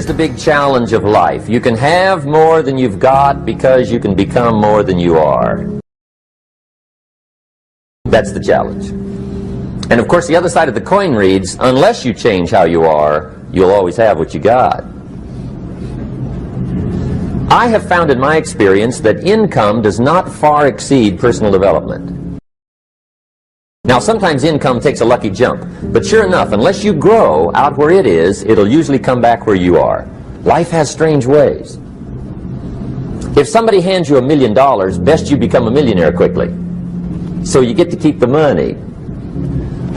here's the big challenge of life. You can have more than you've got because you can become more than you are. That's the challenge. And of course, the other side of the coin reads, unless you change how you are, you'll always have what you got. I have found in my experience that income does not far exceed personal development. Now, sometimes income takes a lucky jump, but sure enough, unless you grow out where it is, it'll usually come back where you are. Life has strange ways. If somebody hands you $1 million, best you become a millionaire quickly, so you get to keep the money.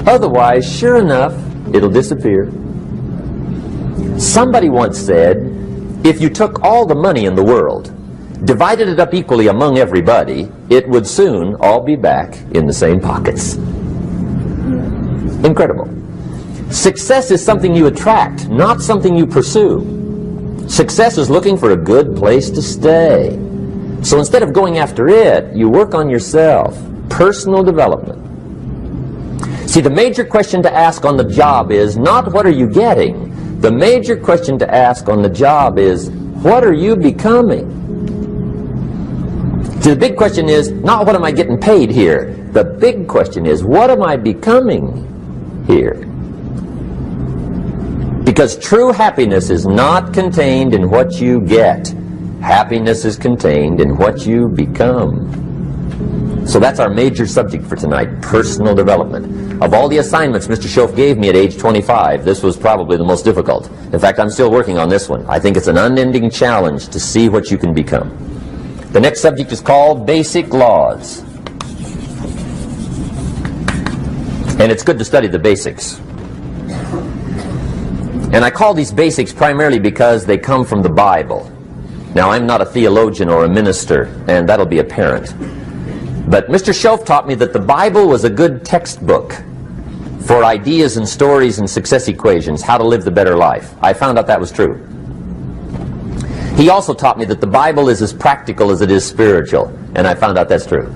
Otherwise, sure enough, it'll disappear. Somebody once said, if you took all the money in the world, divided it up equally among everybody, it would soon all be back in the same pockets. Incredible. Success is something you attract, not something you pursue. Success is looking for a good place to stay. So instead of going after it, you work on yourself. Personal development. See, the major question to ask on the job is not what are you getting? The major question to ask on the job is, what are you becoming? See, the big question is not what am I getting paid here. The big question is, what am I becoming here? Because true happiness is not contained in what you get. Happiness is contained in what you become. So that's our major subject for tonight, personal development. Of all the assignments Mr. Schoaf gave me at age 25, this was probably the most difficult. In fact, I'm still working on this one. I think it's an unending challenge to see what you can become. The next subject is called Basic Laws. And it's good to study the basics. And I call these basics primarily because they come from the Bible. Now, I'm not a theologian or a minister, and that'll be apparent. But Mr. Schoaf taught me that the Bible was a good textbook for ideas and stories and success equations, how to live the better life. I found out that was true. He also taught me that the Bible is as practical as it is spiritual, and I found out that's true.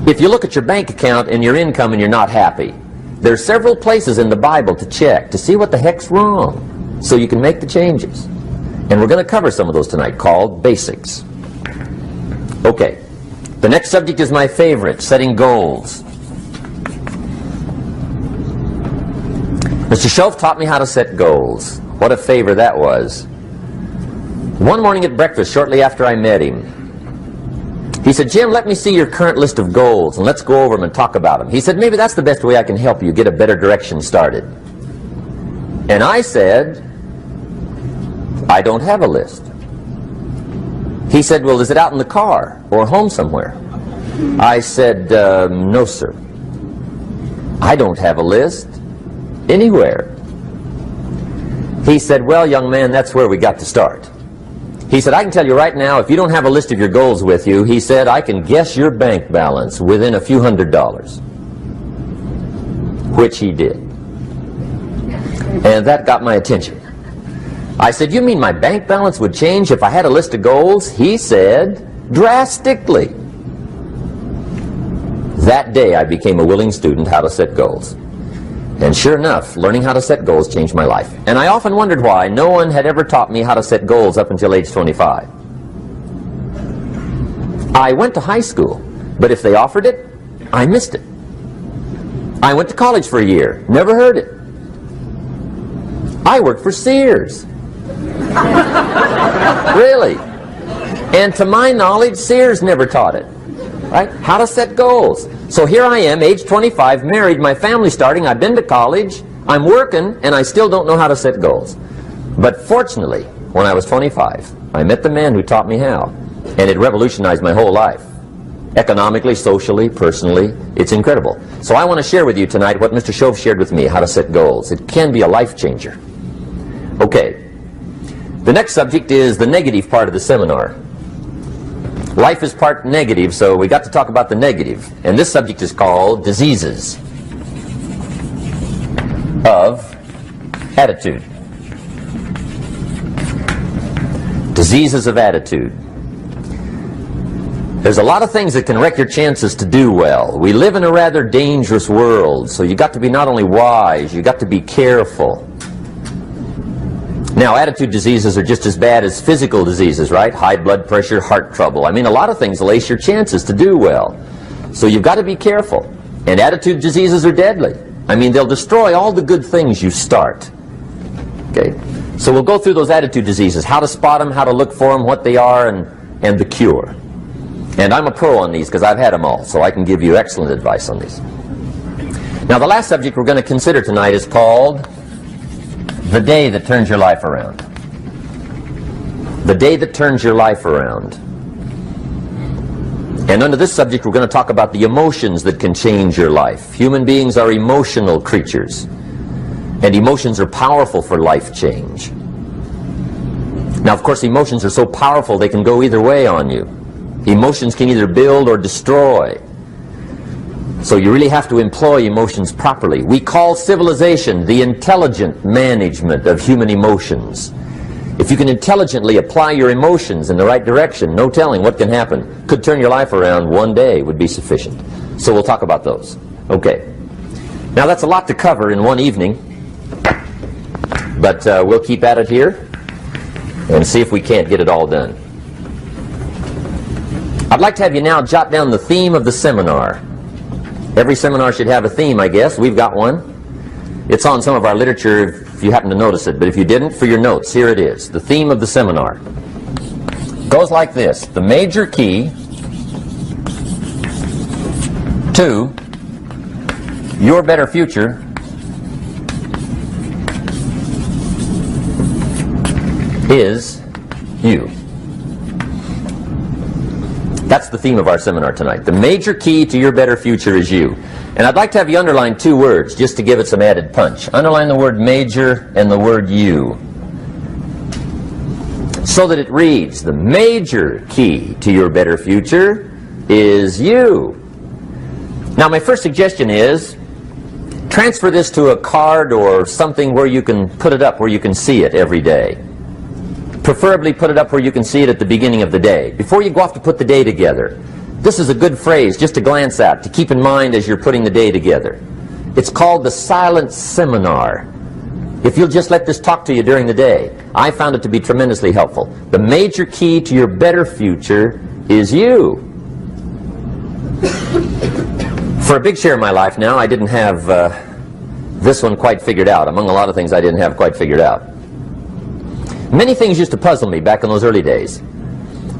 If you look at your bank account and your income and you're not happy, there are several places in the Bible to check to see what the heck's wrong so you can make the changes. And we're going to cover some of those tonight, called basics. Okay. The next subject is my favorite, setting goals. Mr. Schoaf taught me how to set goals. What a favor that was. One morning at breakfast, shortly after I met him, he said, Jim, let me see your current list of goals, and let's go over them and talk about them. He said, maybe that's the best way I can help you get a better direction started. And I said, I don't have a list. He said, well, is it out in the car or home somewhere? I said, no, sir. I don't have a list anywhere. He said, well, young man, that's where we got to start. He said, I can tell you right now, if you don't have a list of your goals with you, he said, I can guess your bank balance within a few $100s. Which he did. And that got my attention. I said, you mean my bank balance would change if I had a list of goals? He said, drastically. That day I became a willing student how to set goals. And sure enough, learning how to set goals changed my life. And I often wondered why no one had ever taught me how to set goals up until age 25. I went to high school, but if they offered it, I missed it. I went to college for a year, never heard it. I worked for Sears. Really. And to my knowledge, Sears never taught it. Right? How to set goals. So here I am, age 25, married, my family's starting, I've been to college, I'm working, and I still don't know how to set goals. But fortunately, when I was 25, I met the man who taught me how, and it revolutionized my whole life. Economically, socially, personally, it's incredible. So I want to share with you tonight what Mr. Schoaf shared with me, how to set goals. It can be a life changer. Okay. The next subject is the negative part of the seminar. Life is part negative, so we got to talk about the negative. And this subject is called diseases of attitude. Diseases of attitude. There's a lot of things that can wreck your chances to do well. We live in a rather dangerous world, so you got to be not only wise, you got to be careful. Now, attitude diseases are just as bad as physical diseases, right? High blood pressure, heart trouble. I mean, a lot of things lace your chances to do well. So you've got to be careful. And attitude diseases are deadly. I mean, they'll destroy all the good things you start. Okay? So we'll go through those attitude diseases, how to spot them, how to look for them, what they are, and the cure. And I'm a pro on these because I've had them all, so I can give you excellent advice on these. Now, the last subject we're going to consider tonight is called the day that turns your life around. The day that turns your life around. And under this subject, we're going to talk about the emotions that can change your life. Human beings are emotional creatures, and emotions are powerful for life change. Now, of course, emotions are so powerful they can go either way on you. Emotions can either build or destroy. So you really have to employ emotions properly. We call civilization the intelligent management of human emotions. If you can intelligently apply your emotions in the right direction, no telling what can happen. Could turn your life around one day would be sufficient. So we'll talk about those. Okay. Now that's a lot to cover in one evening, but we'll keep at it here and see if we can't get it all done. I'd like to have you now jot down the theme of the seminar. Every seminar should have a theme, I guess. We've got one. It's on some of our literature if you happen to notice it, but if you didn't, for your notes, here it is. The theme of the seminar goes like this: the major key to your better future is you. That's the theme of our seminar tonight. The major key to your better future is you. And I'd like to have you underline two words just to give it some added punch. Underline the word major and the word you, so that it reads, the major key to your better future is you. Now, my first suggestion is transfer this to a card or something where you can put it up, where you can see it every day. Preferably put it up where you can see it at the beginning of the day, before you go off to put the day together. This is a good phrase just to glance at, to keep in mind as you're putting the day together. It's called the silent seminar. If you'll just let this talk to you during the day, I found it to be tremendously helpful. The major key to your better future is you. For a big share of my life now, I didn't have this one quite figured out. Among a lot of things I didn't have quite figured out. Many things used to puzzle me back in those early days.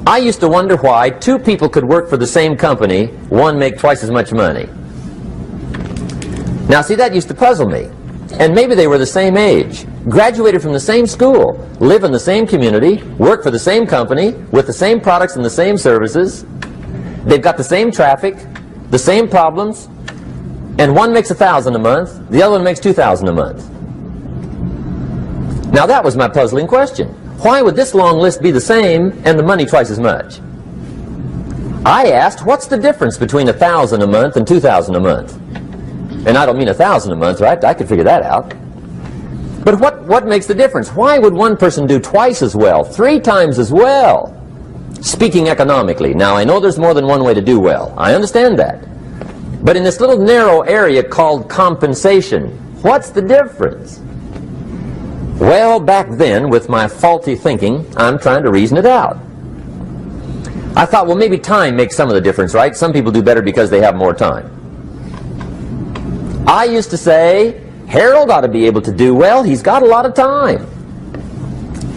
I used to wonder why two people could work for the same company, one make twice as much money. Now, see, that used to puzzle me. And maybe they were the same age, graduated from the same school, live in the same community, work for the same company, with the same products and the same services. They've got the same traffic, the same problems, and one makes $1,000 a month, the other one makes $2,000 a month. Now that was my puzzling question. Why would this long list be the same and the money twice as much? I asked, what's the difference between $1,000 a month and $2,000 a month? And I don't mean $1,000 a month, right? I could figure that out. But what makes the difference? Why would one person do twice as well, 3 times as well? Speaking economically. Now, I know there's more than one way to do well. I understand that. But in this little narrow area called compensation, what's the difference? Well, back then, with my faulty thinking, I'm trying to reason it out. I thought, well, maybe time makes some of the difference, right? Some people do better because they have more time. I used to say, Harold ought to be able to do well. He's got a lot of time.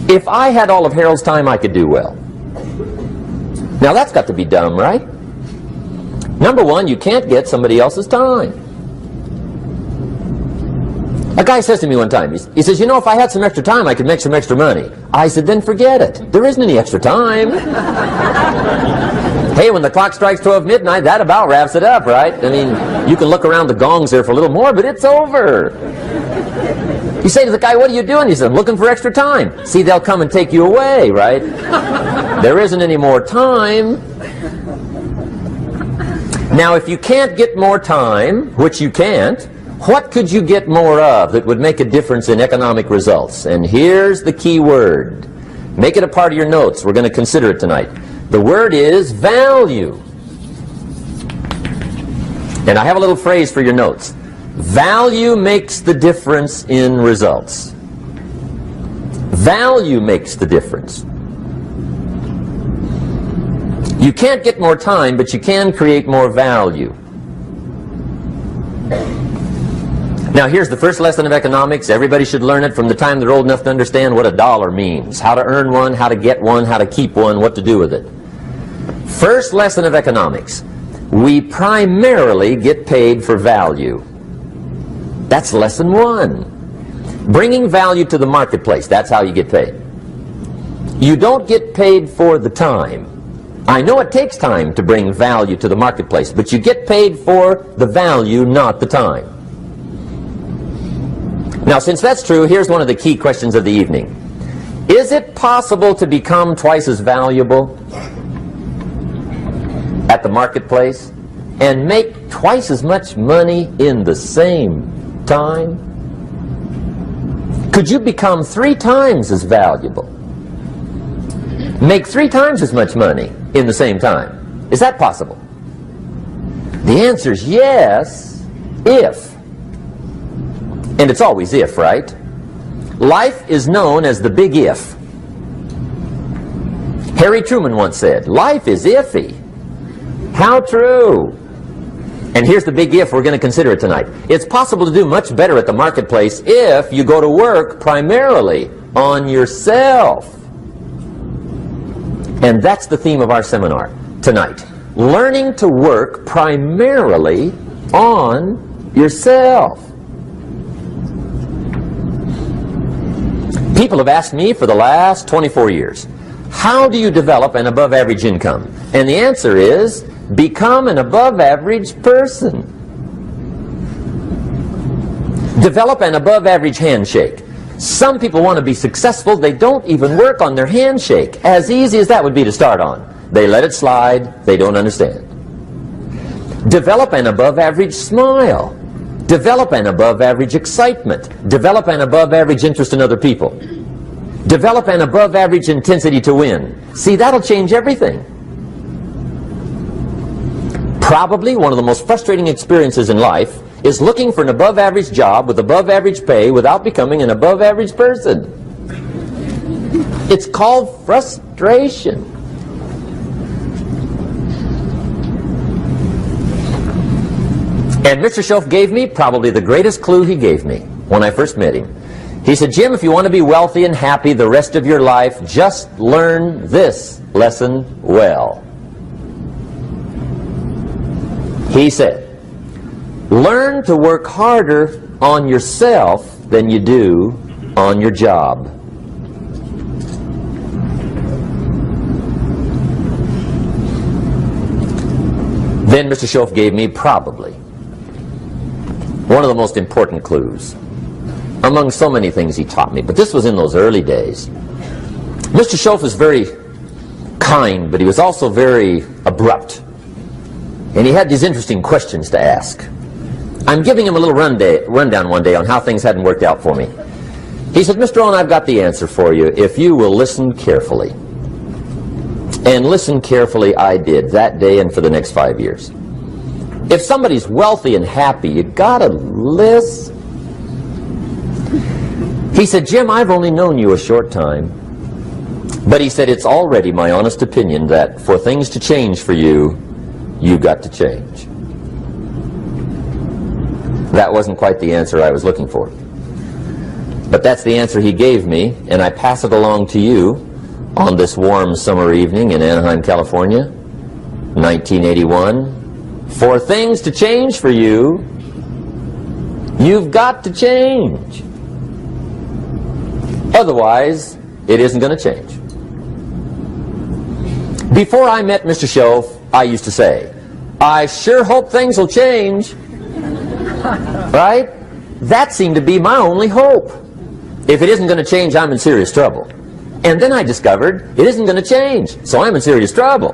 If I had all of Harold's time, I could do well. Now, that's got to be dumb, right? Number one, you can't get somebody else's time. A guy says to me one time, he says, you know, if I had some extra time, I could make some extra money. I said, then forget it. There isn't any extra time. Hey, when the clock strikes 12 midnight, that about wraps it up, right? I mean, you can look around the gongs there for a little more, but it's over. You say to the guy, what are you doing? He says, I'm looking for extra time. See, they'll come and take you away, right? There isn't any more time. Now, if you can't get more time, which you can't, what could you get more of that would make a difference in economic results? And here's the key word. Make it a part of your notes. We're going to consider it tonight. The word is value. And I have a little phrase for your notes. Value makes the difference in results. Value makes the difference. You can't get more time, but you can create more value. Now here's the first lesson of economics. Everybody should learn it from the time they're old enough to understand what a dollar means. How to earn one, how to get one, how to keep one, what to do with it. First lesson of economics. We primarily get paid for value. That's lesson one. Bringing value to the marketplace, that's how you get paid. You don't get paid for the time. I know it takes time to bring value to the marketplace, but you get paid for the value, not the time. Now, since that's true, here's one of the key questions of the evening. Is it possible to become twice as valuable at the marketplace and make twice as much money in the same time? Could you become 3 times as valuable? Make 3 times as much money in the same time? Is that possible? The answer is yes, if. And it's always if, right? Life is known as the big if. Harry Truman once said, life is iffy. How true. And here's the big if we're going to consider it tonight. It's possible to do much better at the marketplace if you go to work primarily on yourself. And that's the theme of our seminar tonight. Learning to work primarily on yourself. People have asked me for the last 24 years, how do you develop an above-average income? And the answer is, become an above-average person. Develop an above-average handshake. Some people want to be successful, they don't even work on their handshake. As easy as that would be to start on. They let it slide, they don't understand. Develop an above-average smile. Develop an above-average excitement. Develop an above-average interest in other people. Develop an above-average intensity to win. See, that'll change everything. Probably one of the most frustrating experiences in life is looking for an above-average job with above-average pay without becoming an above-average person. It's called frustration. And Mr. Shelf gave me probably the greatest clue he gave me when I first met him. He said, Jim, if you want to be wealthy and happy the rest of your life, just learn this lesson well. He said, learn to work harder on yourself than you do on your job. Then Mr. Shelf gave me probably one of the most important clues among so many things he taught me, but this was in those early days. Mr. Shelf was very kind, but he was also very abrupt. And he had these interesting questions to ask. I'm giving him a little rundown one day on how things hadn't worked out for me. He said, Mr. Rohn, I've got the answer for you if you will listen carefully. And listen carefully I did that day and for the next 5 years. If somebody's wealthy and happy, you gotta listen. He said, Jim, I've only known you a short time. But he said, it's already my honest opinion that for things to change for you, you've got to change. That wasn't quite the answer I was looking for. But that's the answer he gave me, and I pass it along to you on this warm summer evening in Anaheim, California, 1981. For things to change for you, you've got to change. Otherwise, it isn't going to change. Before I met Mr. Shelf, I used to say, I sure hope things will change. Right? That seemed to be my only hope. If it isn't going to change, I'm in serious trouble. And then I discovered it isn't going to change, so I'm in serious trouble.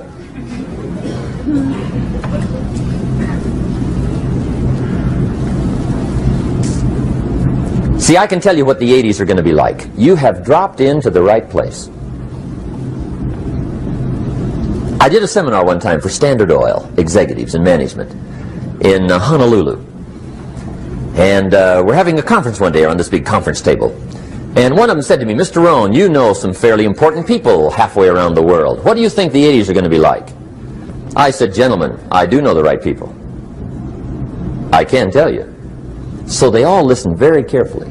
See, I can tell you what the 80s are going to be like. You have dropped into the right place. I did a seminar one time for Standard Oil executives and management in Honolulu. And we're having a conference one day on this big conference table. And one of them said to me, Mr. Rohn, you know some fairly important people halfway around the world. What do you think the 80s are going to be like? I said, gentlemen, I do know the right people. I can tell you. So they all listened very carefully.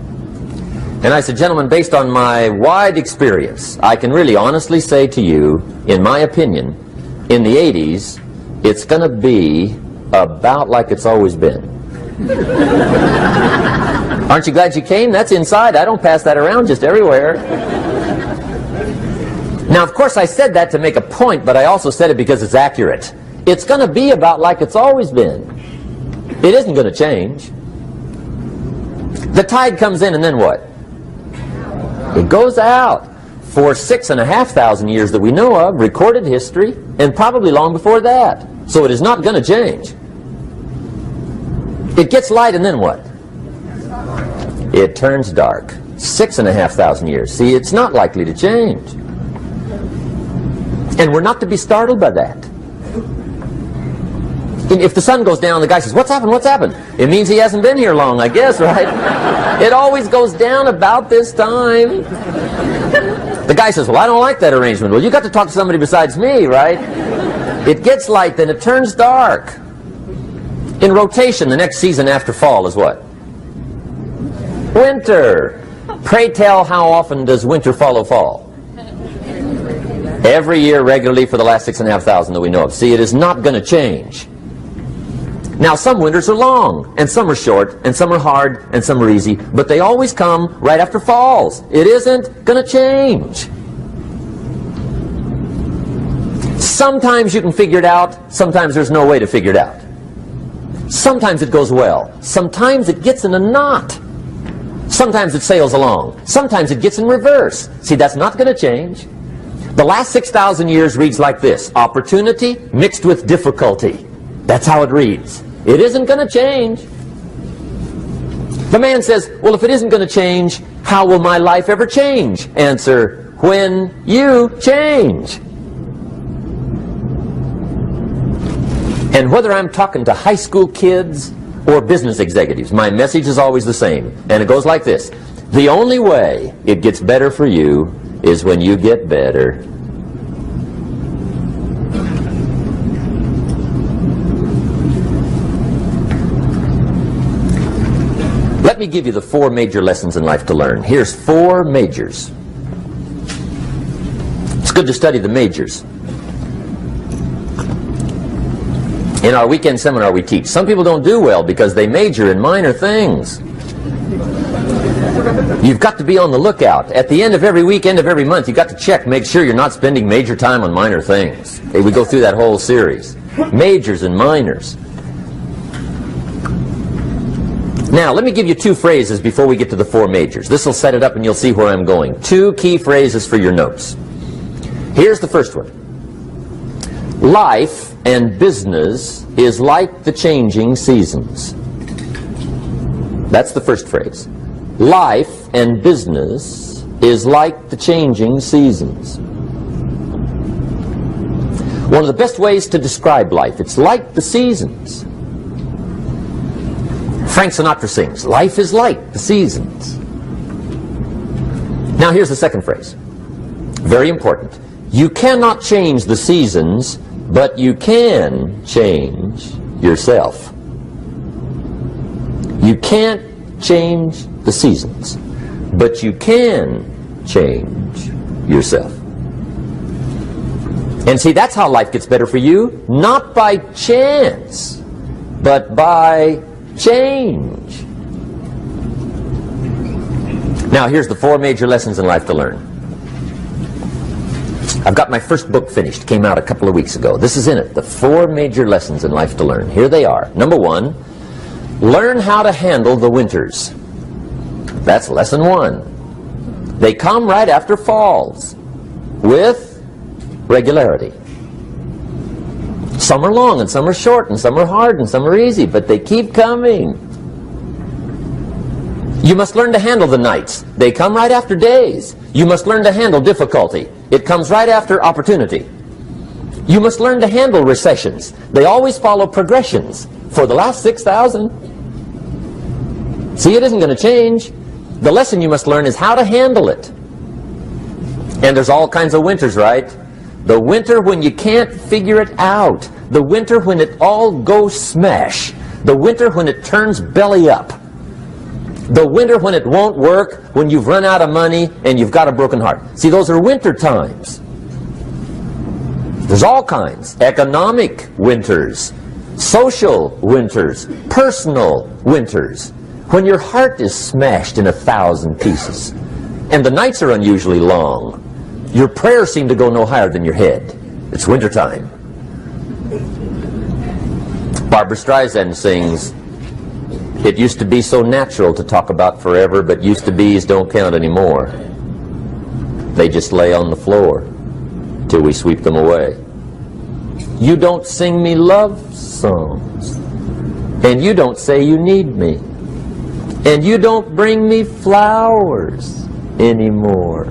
And I said, gentlemen, based on my wide experience, I can really honestly say to you, in my opinion, in the 80s, it's going to be about like it's always been. Aren't you glad you came? That's inside. I don't pass that around just everywhere. Now, of course, I said that to make a point, but I also said it because it's accurate. It's going to be about like it's always been. It isn't going to change. The tide comes in, and then what? It goes out. For 6,500 years that we know of, recorded history, and probably long before that. So it is not going to change. It gets light, and then what? It turns dark. 6,500 years. See, it's not likely to change. And we're not to be startled by that. If the sun goes down, the guy says, what's happened, what's happened? It means he hasn't been here long, I guess, right? It always goes down about this time. The guy says, well, I don't like that arrangement. Well, you got to talk to somebody besides me, right? It gets light, then it turns dark. In rotation, the next season after fall is what? Winter. Pray tell, how often does winter follow fall? Every year regularly for the last 6,500 that we know of. See, it is not going to change. Now, some winters are long, and some are short, and some are hard, and some are easy, but they always come right after falls. It isn't going to change. Sometimes you can figure it out, sometimes there's no way to figure it out. Sometimes it goes well, sometimes it gets in a knot. Sometimes it sails along, sometimes it gets in reverse. See, that's not going to change. The last 6,000 years reads like this: opportunity mixed with difficulty. That's how it reads. It isn't going to change. The man says, well, if it isn't going to change, how will my life ever change? Answer, when you change. And whether I'm talking to high school kids or business executives, my message is always the same. And it goes like this: the only way it gets better for you is when you get better. Let me give you the 4 major lessons in life to learn. Here's 4 majors. It's good to study the majors. In our weekend seminar we teach, some people don't do well because they major in minor things. You've got to be on the lookout. At the end of every week, end of every month, you've got to check, make sure you're not spending major time on minor things. We go through that whole series. Majors and minors. Now, let me give you 2 phrases before we get to the 4 majors. This will set it up and you'll see where I'm going. 2 key phrases for your notes. Here's the first one. Life and business is like the changing seasons. That's the first phrase. Life and business is like the changing seasons. One of the best ways to describe life, it's like the seasons. Frank Sinatra sings, life is like the seasons. Now here's the second phrase. Very important. You cannot change the seasons, but you can change yourself. You can't change the seasons, but you can change yourself. And see, that's how life gets better for you, not by chance, but by change. Now, here's the 4 major lessons in life to learn. I've got my first book finished, came out a couple of weeks ago. This is in it, the 4 major lessons in life to learn. Here they are. Number 1, learn how to handle the winters. That's lesson 1. They come right after falls, with regularity. Some are long, and some are short, and some are hard, and some are easy, but they keep coming. You must learn to handle the nights. They come right after days. You must learn to handle difficulty. It comes right after opportunity. You must learn to handle recessions. They always follow progressions. For the last 6,000. See, it isn't going to change. The lesson you must learn is how to handle it. And there's all kinds of winters, right? The winter when you can't figure it out. The winter when it all goes smash. The winter when it turns belly up. The winter when it won't work, when you've run out of money and you've got a broken heart. See, those are winter times. There's all kinds. Economic winters, social winters, personal winters. When your heart is smashed in 1,000 pieces and the nights are unusually long, your prayers seem to go no higher than your head. It's wintertime. Barbra Streisand sings, "It used to be so natural to talk about forever, but used to be's don't count anymore. They just lay on the floor till we sweep them away. You don't sing me love songs, and you don't say you need me, and you don't bring me flowers anymore."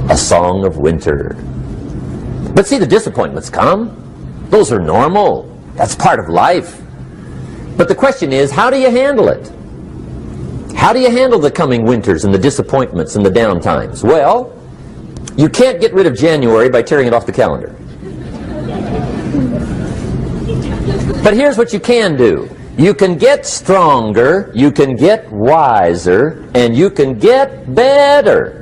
A song of winter. But see, the disappointments come. Those are normal. That's part of life. But the question is, how do you handle it? How do you handle the coming winters and the disappointments and the downtimes? Well, you can't get rid of January by tearing it off the calendar. But here's what you can do. You can get stronger, you can get wiser, and you can get better.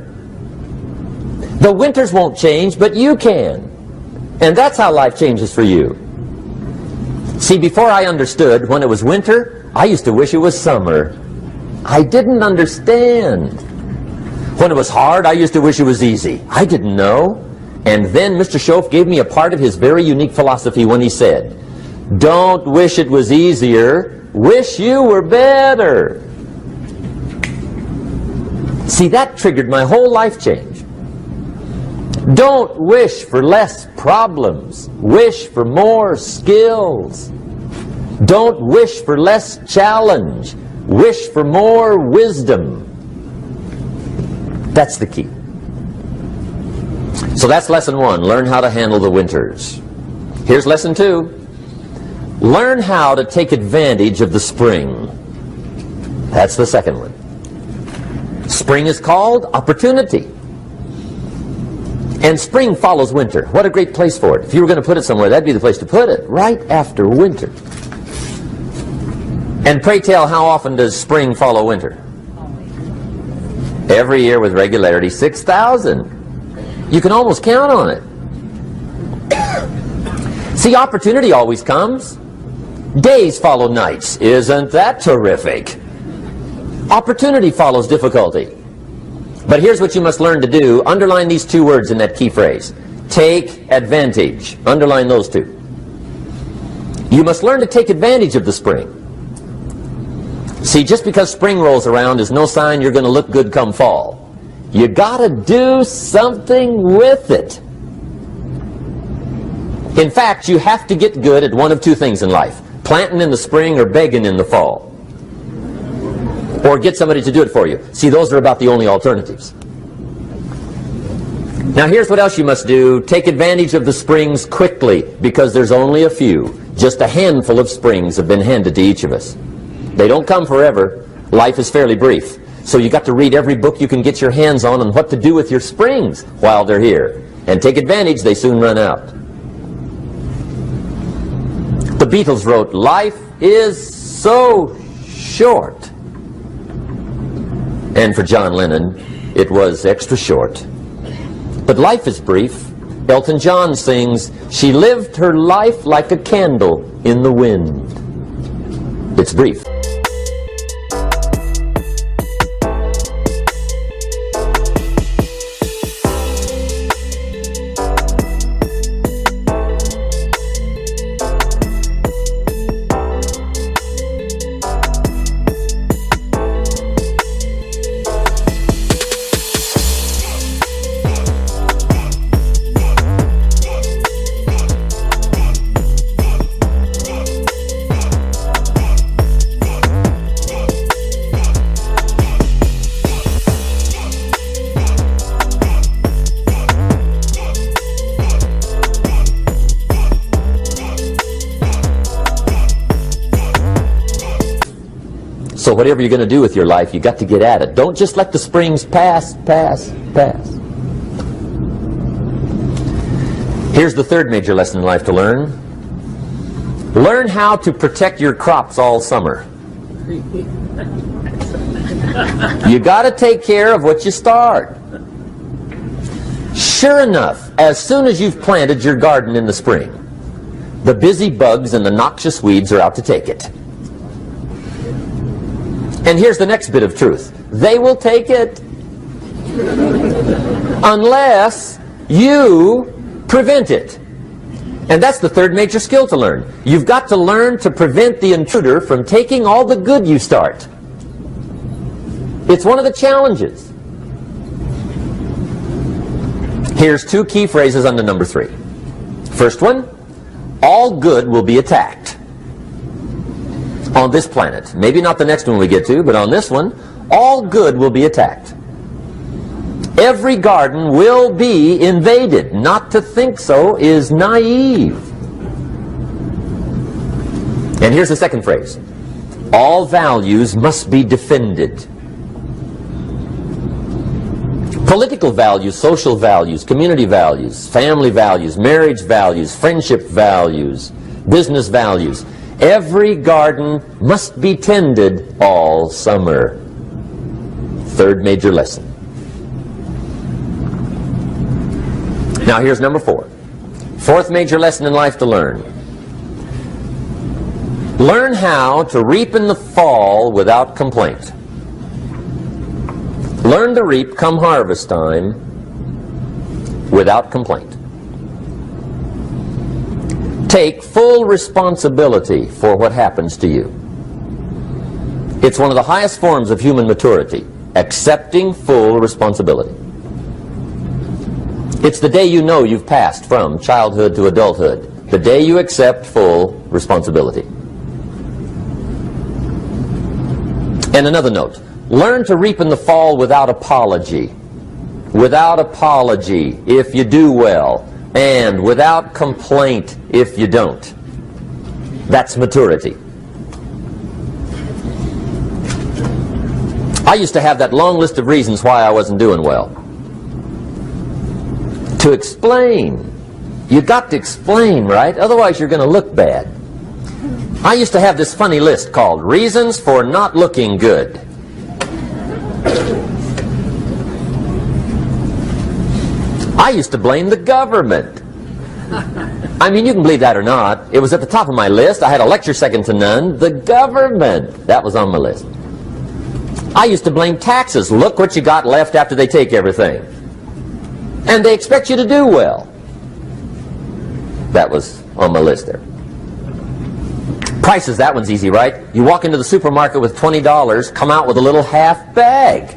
The winters won't change, but you can. And that's how life changes for you. See, before I understood, when it was winter, I used to wish it was summer. I didn't understand. When it was hard, I used to wish it was easy. I didn't know. And then Mr. Schoaf gave me a part of his very unique philosophy when he said, "Don't wish it was easier, wish you were better." See, that triggered my whole life change. Don't wish for less problems. Wish for more skills. Don't wish for less challenge. Wish for more wisdom. That's the key. So that's lesson one. Learn how to handle the winters. Here's lesson two. Learn how to take advantage of the spring. That's the second one. Spring is called opportunity. And spring follows winter. What a great place for it. If you were going to put it somewhere, that'd be the place to put it, right after winter. And pray tell, how often does spring follow winter? Every year with regularity, 6,000. You can almost count on it. See, opportunity always comes. Days follow nights. Isn't that terrific? Opportunity follows difficulty. But here's what you must learn to do. Underline these two words in that key phrase. Take advantage. Underline those two. You must learn to take advantage of the spring. See, just because spring rolls around is no sign you're going to look good come fall. You got to do something with it. In fact, you have to get good at one of two things in life. Planting in the spring or begging in the fall. Or get somebody to do it for you. See, those are about the only alternatives. Now here's what else you must do. Take advantage of the springs quickly, because there's only a few. Just a handful of springs have been handed to each of us. They don't come forever. Life is fairly brief. So you got to read every book you can get your hands on what to do with your springs while they're here. And take advantage, they soon run out. The Beatles wrote, "Life is so short." And for John Lennon, it was extra short. But life is brief. Elton John sings, "She lived her life like a candle in the wind." It's brief. So whatever you're going to do with your life, you got to get at it. Don't just let the springs pass. Here's the third major lesson in life to learn. Learn how to protect your crops all summer. You got to take care of what you start. Sure enough, as soon as you've planted your garden in the spring, the busy bugs and the noxious weeds are out to take it. And here's the next bit of truth. They will take it unless you prevent it. And that's the third major skill to learn. You've got to learn to prevent the intruder from taking all the good you start. It's one of the challenges. Here's two key phrases under number 3. First one, all good will be attacked. On this planet. Maybe not the next one we get to, but on this one, all good will be attacked. Every garden will be invaded. Not to think so is naive. And here's the second phrase. All values must be defended. Political values, social values, community values, family values, marriage values, friendship values, business values. Every garden must be tended all summer. Third major lesson. Now here's number 4. Fourth major lesson in life to learn. Learn how to reap in the fall without complaint. Learn to reap come harvest time without complaint. Take full responsibility for what happens to you. It's one of the highest forms of human maturity, accepting full responsibility. It's the day you know you've passed from childhood to adulthood, the day you accept full responsibility. And another note, learn to reap in the fall without apology. Without apology if you do well, and without complaint if you don't. That's maturity. I used to have that long list of reasons why I wasn't doing well. To explain. You got to explain, right? Otherwise you're going to look bad. I used to have this funny list called Reasons for Not Looking Good. I used to blame the government. I mean, you can believe that or not. It was at the top of my list. I had a lecture second to none. The government. That was on my list. I used to blame taxes. Look what you got left after they take everything. And they expect you to do well. That was on my list there. Prices, that one's easy, right? You walk into the supermarket with $20, come out with a little half bag.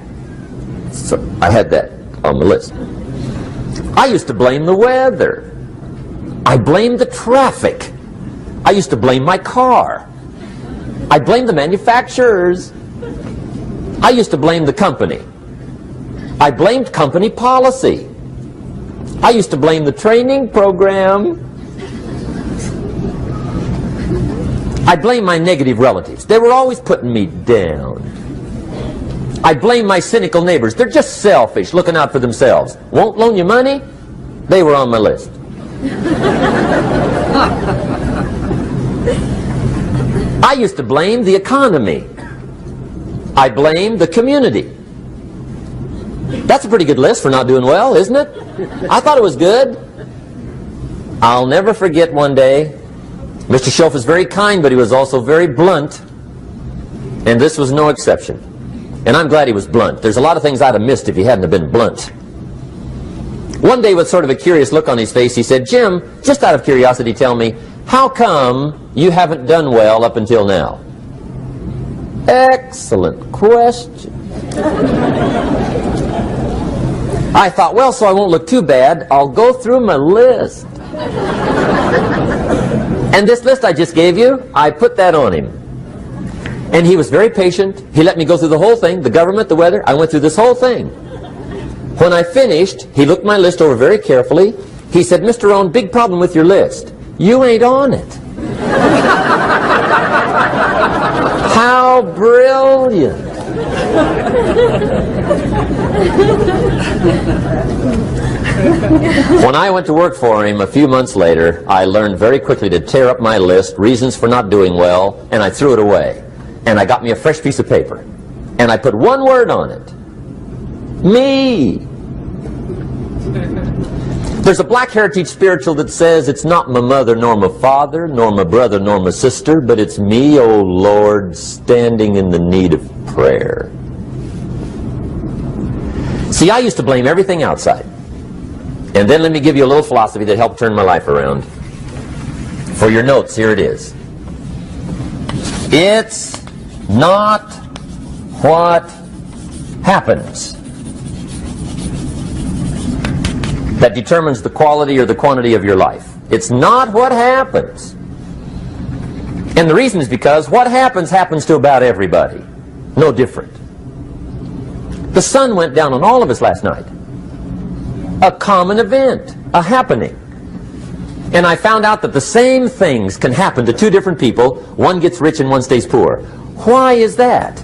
So I had that on the list. I used to blame the weather. I blamed the traffic. I used to blame my car. I blamed the manufacturers. I used to blame the company. I blamed company policy. I used to blame the training program. I blame my negative relatives. They were always putting me down. I blame my cynical neighbors. They're just selfish, looking out for themselves. Won't loan you money? They were on my list. I used to blame the economy. I blamed the community. That's a pretty good list for not doing well, isn't it? I thought it was good. I'll never forget one day, Mr. Shelf was very kind, but he was also very blunt, and this was no exception. And I'm glad he was blunt. There's a lot of things I'd have missed if he hadn't have been blunt. One day, with sort of a curious look on his face, he said, "Jim, just out of curiosity, tell me, how come you haven't done well up until now?" Excellent question. I thought, well, so I won't look too bad, I'll go through my list. And this list I just gave you, I put that on him. And he was very patient. He let me go through the whole thing, the government, the weather. I went through this whole thing. When I finished, he looked my list over very carefully. He said, "Mr. Rohn, big problem with your list. You ain't on it." How How brilliant. When I went to work for him a few months later, I learned very quickly to tear up my list, reasons for not doing well, and I threw it away. And I got me a fresh piece of paper. And I put one word on it. Me. There's a Black Heritage spiritual that says it's not my mother nor my father, nor my brother nor my sister, but it's me, oh Lord, standing in the need of prayer. See, I used to blame everything outside. And then let me give you a little philosophy that helped turn my life around. For your notes, here it is. It's not what happens that determines the quality or the quantity of your life. It's not what happens. And the reason is because what happens happens to about everybody. No different. The sun went down on all of us last night. A common event, a happening. And I found out that the same things can happen to two different people. One gets rich and one stays poor. Why is that?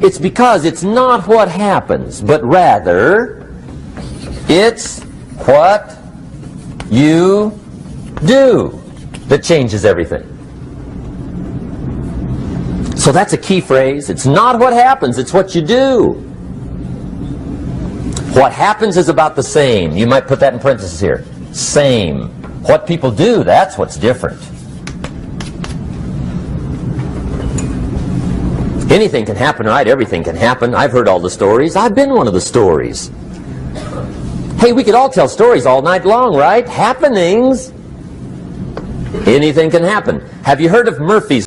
It's because it's not what happens, but rather it's what you do that changes everything. So that's a key phrase. It's not what happens, it's what you do. What happens is about the same. You might put that in parentheses here. Same. What people do, that's what's different. Anything can happen, right? Everything can happen. I've heard all the stories. I've been one of the stories. Hey, we could all tell stories all night long, right? Happenings. Anything can happen. Have you heard of Murphy's?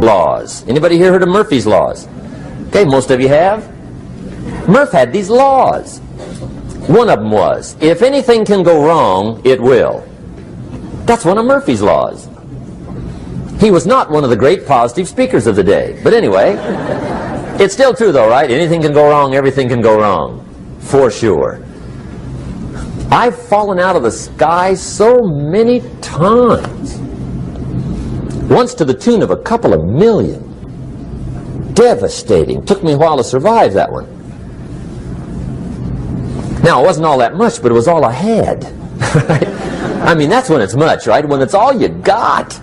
Laws. Anybody here heard of Murphy's laws? Okay, most of you have. Murph had these laws. One of them was, if anything can go wrong, it will. That's one of Murphy's laws. He was not one of the great positive speakers of the day. But anyway, it's still true though, right? Anything can go wrong, everything can go wrong. For sure. I've fallen out of the sky so many times. Once to the tune of a couple of million. Devastating. Took me a while to survive that one. Now, it wasn't all that much, but it was all I had. Right? I mean, that's when it's much, right? When it's all you got.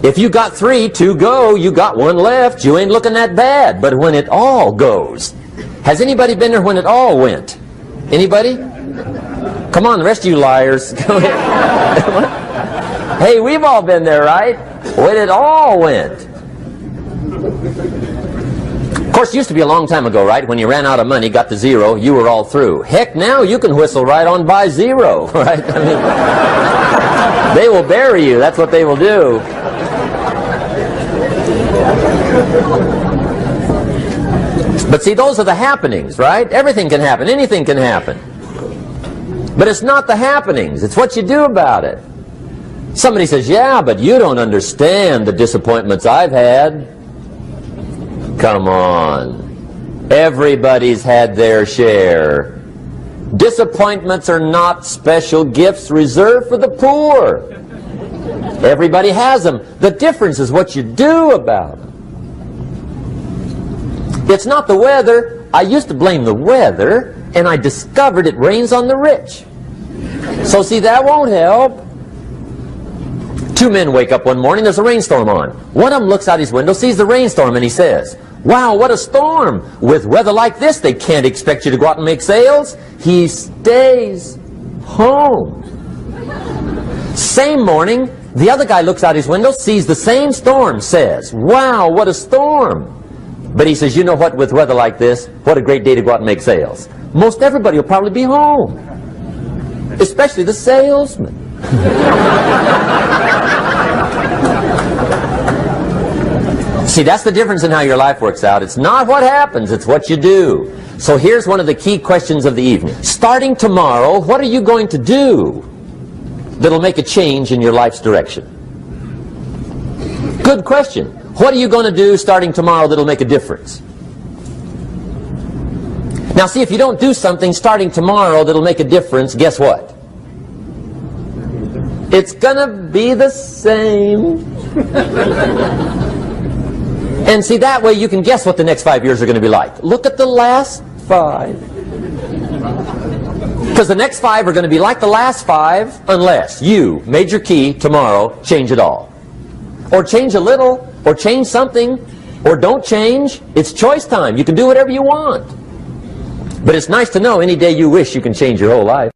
If you got 3, 2 go, you got 1 left, you ain't looking that bad. But when it all goes. Has anybody been there when it all went? Anybody? Come on, the rest of you liars. Go ahead. Hey, we've all been there, right? When it all went. Of course, it used to be a long time ago, right? When you ran out of money, got to 0, you were all through. Heck, now you can whistle right on by 0, right? I mean, they will bury you. That's what they will do. But see, those are the happenings, right? Everything can happen. Anything can happen. But it's not the happenings. It's what you do about it. Somebody says, yeah, but you don't understand the disappointments I've had. Come on. Everybody's had their share. Disappointments are not special gifts reserved for the poor. Everybody has them. The difference is what you do about them. It's not the weather. I used to blame the weather, and I discovered it rains on the rich. So see, that won't help. 2 men wake up one morning, there's a rainstorm on. One of them looks out his window, sees the rainstorm, and he says, wow, what a storm. With weather like this, they can't expect you to go out and make sales. He stays home. Same morning, the other guy looks out his window, sees the same storm, says, wow, what a storm. But he says, you know what, with weather like this, what a great day to go out and make sales. Most everybody will probably be home, especially the salesman. See, that's the difference in how your life works out. It's not what happens, it's what you do. So here's one of the key questions of the evening. Starting tomorrow, what are you going to do that'll make a change in your life's direction? Good question. What are you going to do starting tomorrow that'll make a difference? Now see, if you don't do something starting tomorrow that'll make a difference, guess what? It's gonna be the same. And see, that way you can guess what the next 5 years are going to be like. Look at the last 5. Because the next 5 are going to be like the last 5 unless you, major key, tomorrow, change it all. Or change a little, or change something, or don't change. It's choice time. You can do whatever you want. But it's nice to know any day you wish you can change your whole life.